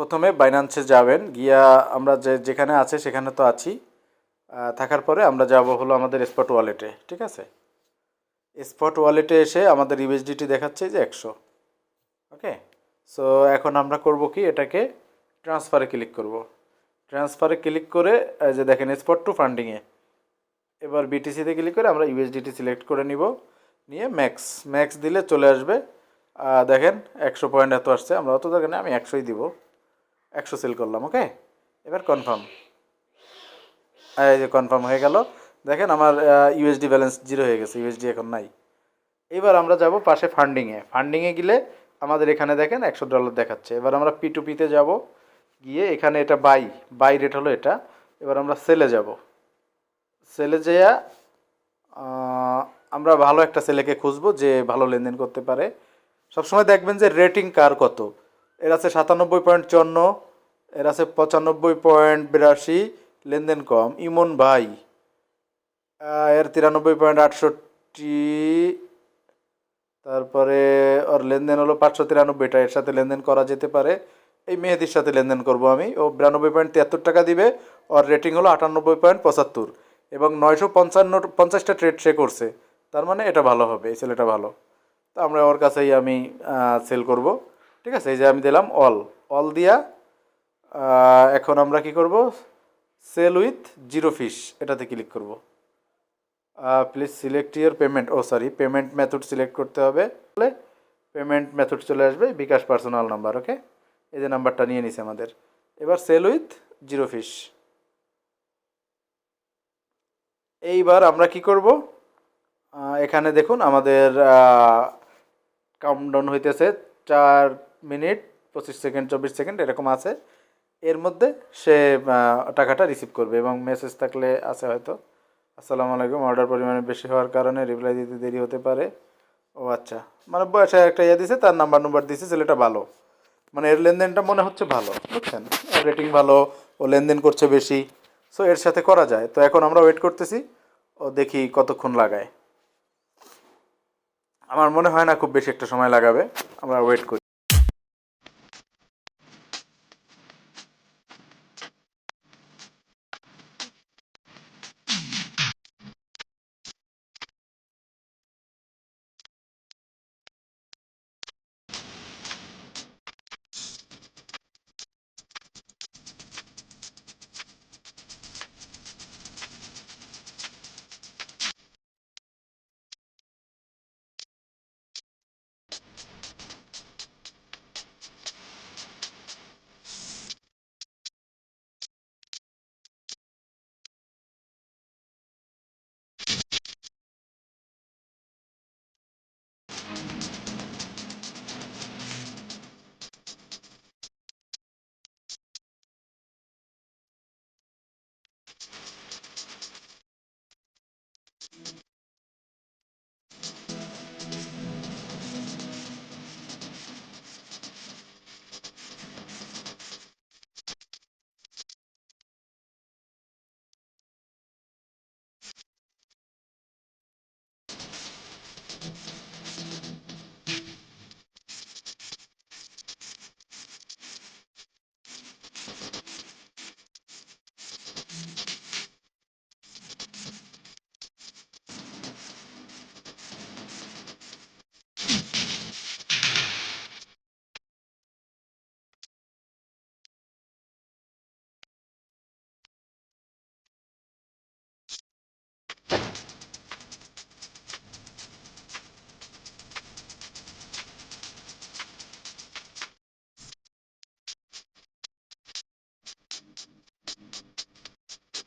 প্রথমে বাইন্যান্সে যাবেন, গিয়া আমরা যেখানে আছে সেখানে তো আছি, থাকার পরে আমরা যাব হলো আমাদের স্পট ওয়ালেটে। ঠিক আছে, স্পট ওয়ালেটে এসে আমাদের ইউএসডিটি দেখাচ্ছে যে 100। ওকে, সো এখন আমরা করব কি, এটাকে ট্রান্সফারে ক্লিক করব। ট্রান্সফারে ক্লিক করে এই যে দেখেন স্পট টু ফান্ডিংয়ে, এবার বিটিসিতে ক্লিক করে আমরা ইউএসডিটি সিলেক্ট করে নিব, নিয়ে ম্যাক্স ম্যাক্স দিলে চলে আসবে। দেখেন 100 পয়েন্ট এত আসছে, আমরা অত দরকার নেই, আমি 100ই দিব, 100 সেল করলাম। ওকে, এবার কনফার্ম। এই যে কনফার্ম হয়ে গেল, দেখেন আমার ইউএসডি ব্যালেন্স 0 হয়ে গেছে, ইউএসডি এখন নাই। এবার আমরা যাব পাশে ফান্ডিংয়ে। ফান্ডিংয়ে গেলে আমাদের এখানে দেখেন $100 দেখাচ্ছে। এবার আমরা P2P-তে যাব, গিয়ে এখানে এটা বাই রেট হলো এটা। এবার আমরা সেলে যাব, সেলে যেয়া আমরা ভালো একটা ছেলেকে খুঁজবো যে ভালো লেনদেন করতে পারে। সবসময় দেখবেন যে রেটিং কার কত। এর আছে 97.54, এর আছে 95.82, লেনদেন কম। ইমন ভাই, এর 93.68, তারপরে ওর লেনদেন হলো 593টা, এর সাথে লেনদেন করা যেতে পারে। এই মেহেদির সাথে লেনদেন করব আমি, ও 92.73 দিবে। ওর রেটিং হলো 98.75 এবং 950টা ট্রেড সে করছে, তার মানে এটা ভালো হবে, এই ছেলেটা ভালো। তো আমরা ওর কাছেই আমি সেল করব। ঠিক আছে, এই যে আমি দিলাম অল দিয়া। এখন আমরা কি করব, সেল উইথ 0 ফিস এটাতে ক্লিক করব। Please select your payment, payment method select করতে হবে। পেমেন্ট মেথড চলে আসবে, বিকাশ পার্সোনাল নাম্বার। ওকে, এই যে নাম্বারটা নিয়ে নিছে আমাদের। এবার সেল উইথ 0 ফিস। এইবার আমরা কি করব, এখানে দেখুন আমাদের কাউন্টডাউন হইতেছে 4 মিনিট 25 সেকেন্ড 24 সেকেন্ড এরকম আছে। এর মধ্যে সে টাকাটা রিসিভ করবে এবং মেসেজ থাকলে আছে হয়তো, আসসালামু আলাইকুম, অর্ডার পরিমাণে বেশি হওয়ার কারণে রিপ্লাই দিতে দেরি হতে পারে। ও আচ্ছা, মানে বয়সে একটা দিছে, তার নাম্বার দিছে, ছেলেটা ভালো, মানে এর লেনদেনটা মনে হচ্ছে ভালো, বুঝছেন, রেটিং ভালো, ও লেনদেন করছে বেশি, সো এর সাথে করা যায়। তো এখন আমরা ওয়েট করতেছি, ও দেখি কতক্ষণ লাগায়। আমার মনে হয় না খুব বেশি একটা সময় লাগাবে, আমরা ওয়েট করি।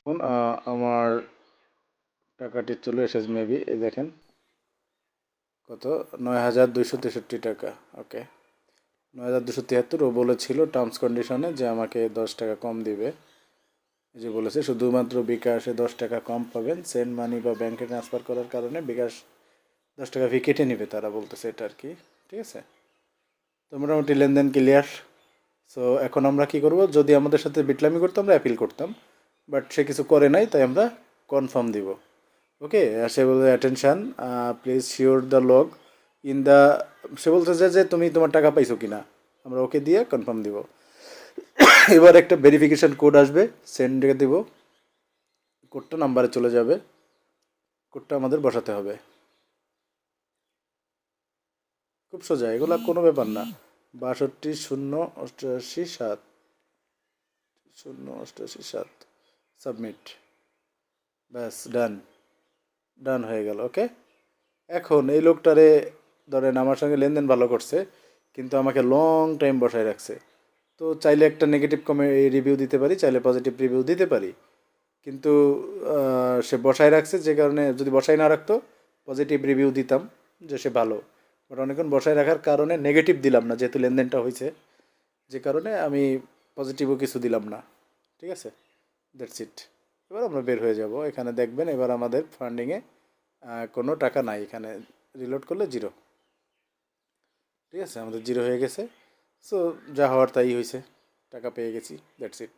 এখন আমার টাকাটি চলে এসেছে মেবি, এই দেখেন কত, 9,263 টাকা। ওকে, 9,273। ও বলেছিল টার্মস কন্ডিশনে যে আমাকে 10 টাকা কম দিবে, এই যে বলেছে শুধুমাত্র বিকাশে 10 টাকা কম পাবেন, সেন্ড মানি বা ব্যাংকে ট্রান্সফার করার কারণে বিকাশ 10 টাকা ফি কেটে নেবে, তারা বলতেছে এটা আর কি। ঠিক আছে, তো মোটামুটি লেনদেন ক্লিয়ার। সো এখন আমরা কি করব, যদি আমাদের সাথে বিটলামি করতো আমরা অ্যাপিল করতাম, বাট সে কিছু করে নাই, তাই আমরা কনফার্ম দিব। ওকে, সে বলছে attention please sure the log in the, সে বলতেছে যে তুমি তোমার টাকা পাইছো কিনা, আমরা ওকে দিয়ে কনফার্ম দিব। এবার একটা ভেরিফিকেশন কোড আসবে, সেন্ড দেব, কোডটা নাম্বারে চলে যাবে, কোডটা আমাদের বসাতে হবে। খুব সোজা, এগুলো কোনো ব্যাপার না। 62 0 88 7, 0 88 7, সাবমিট, ব্যাস ডান, ডান হয়ে গেল। ওকে, এখন এই লোকটারে ধরেন আমার সঙ্গে লেনদেন ভালো করছে, কিন্তু আমাকে লং টাইম বসায় রাখছে। তো চাইলে একটা নেগেটিভ রিভিউ দিতে পারি, চাইলে পজিটিভ রিভিউ দিতে পারি, কিন্তু সে বসায় রাখছে, যে কারণে যদি বসায় না রাখতো পজিটিভ রিভিউ দিতাম যে সে ভালো। বাট অনেকক্ষণ বসায় রাখার কারণে নেগেটিভ দিলাম না, যেহেতু লেনদেনটা হয়েছে, যে কারণে আমি পজিটিভও কিছু দিলাম না। ঠিক আছে, দ্যাটস ইট। এবার আমরা বের হয়ে যাব। এখানে দেখবেন এবার আমাদের ফান্ডিংয়ে কোনো টাকা নাই, এখানে রিলোড করলে জিরো। ঠিক আছে, আমাদের জিরো হয়ে গেছে। সো যা হওয়ার তাই হয়েছে, টাকা পেয়ে গেছি, দ্যাটস ইট।